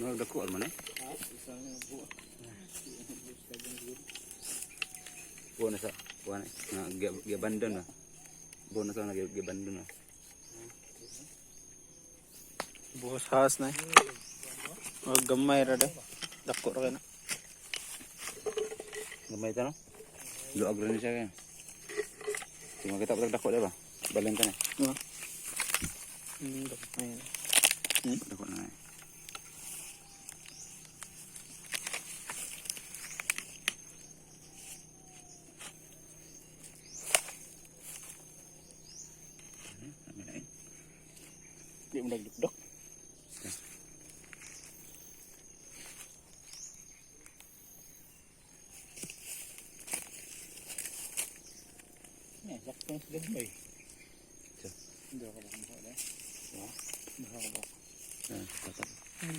Nagdako man eh. Buo na sa kuan na gabandon na. Buo na sa nagabandon na. Buhos has na. Oh, gamay ra de. Dako ra na. Gamay ta no. Luag ra ni siya kay. Cuma kita dako dia ba? Balen ka na. Gamay. Dako na. Di mo nagdukdok. Nih, sakto gagmay. Hindi ako makakita.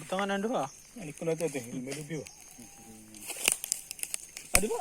Tangan nando ah. Alik ko na ito. May review. Di ba?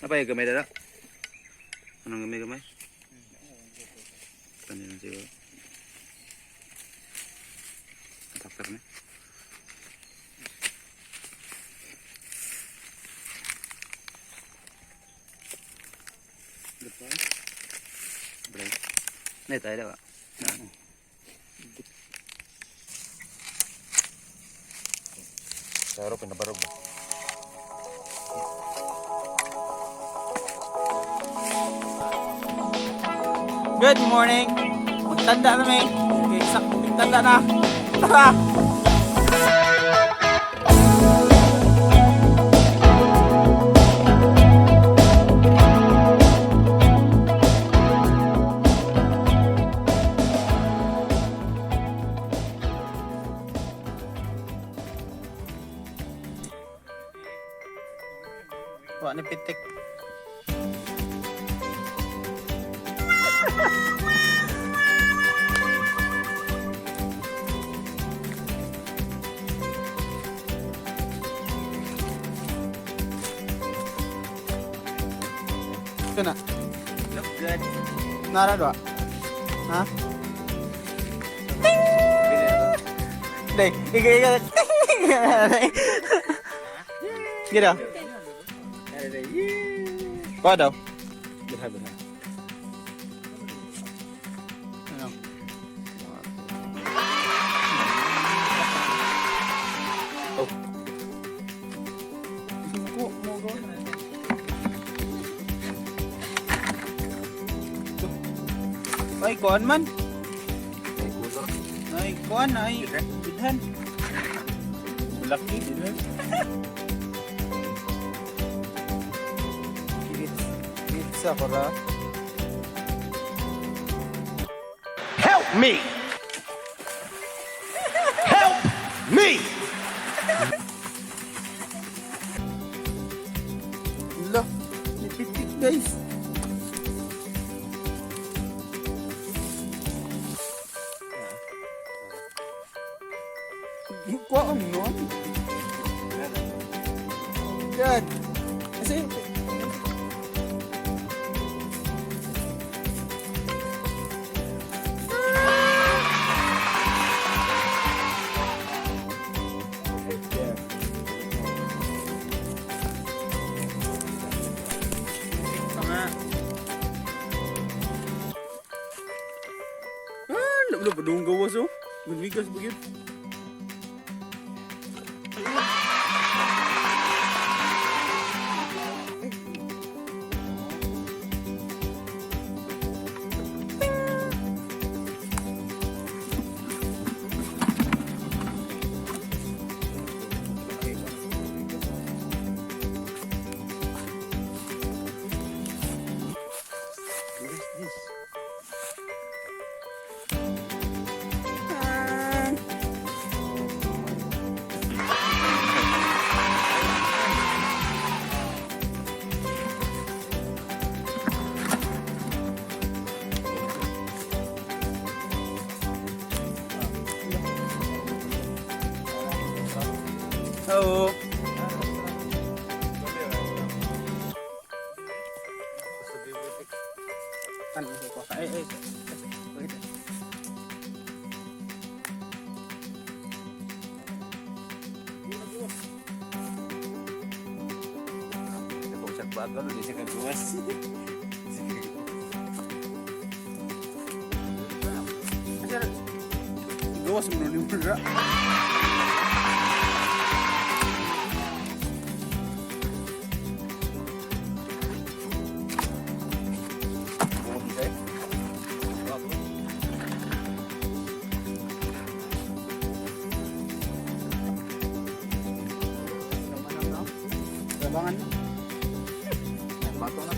Apa ya gamay dada? Anong gamay? Kanina siguro. Takper na. Betul. Nih tayo daw. Saro pinabarog ba? Good morning. Magtanda na may. Tanda na. Tara. Wala ni pitik. Ito na. Look good. Nara doa. Ha? Dek, iga. Gila. Kau daw. Berapa? Ano? Oh. Ay, kuan man. Ay gusto. Ay, kuan ay bidhan. Laki din. Pizza para. Help me! Help me! Lah, nipitik guys. Kuan nun. Yan. Kasi Lu bedung gawas oh. Gunigas begitu. Hello. Ano ko? Wait. Ito siya bago, hindi siya kagawas. Gawas mo ni Mura. Labangan na. Bato na.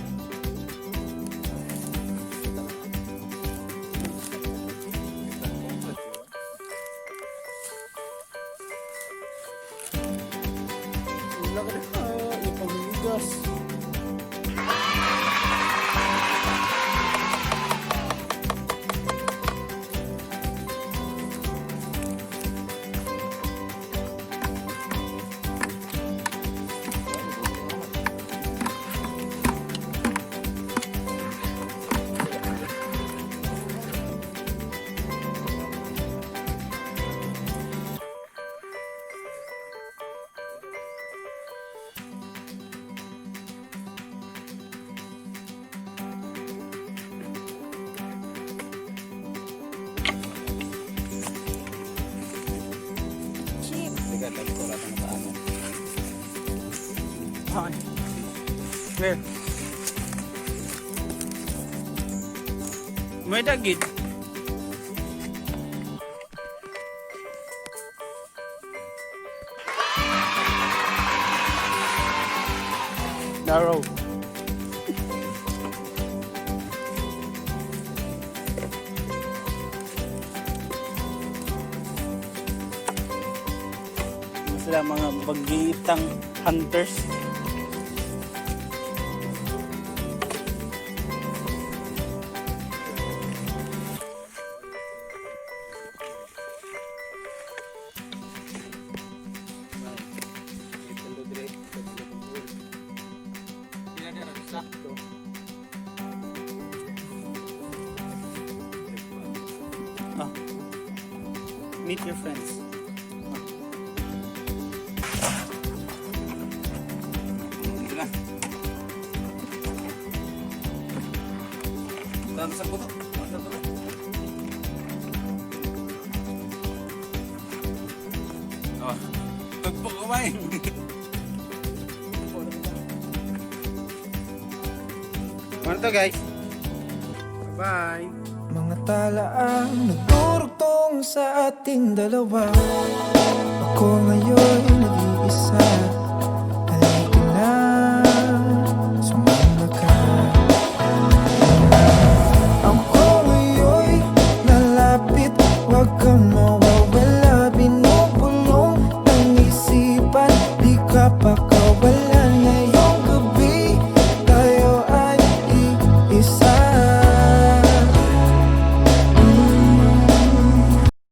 Wala ka na. Ipagbigas. Teka, tayo ko lang ang paano. Where? May dagit. Narrow. Sila mga bagitang hunters. Ah. Meet your friends. Dito na. Tama sa puto. Oh. Tugpo kumain. Ano to guys? Bye! Mga talaang nagdurugtong sa ating dalawa. Ako ngayon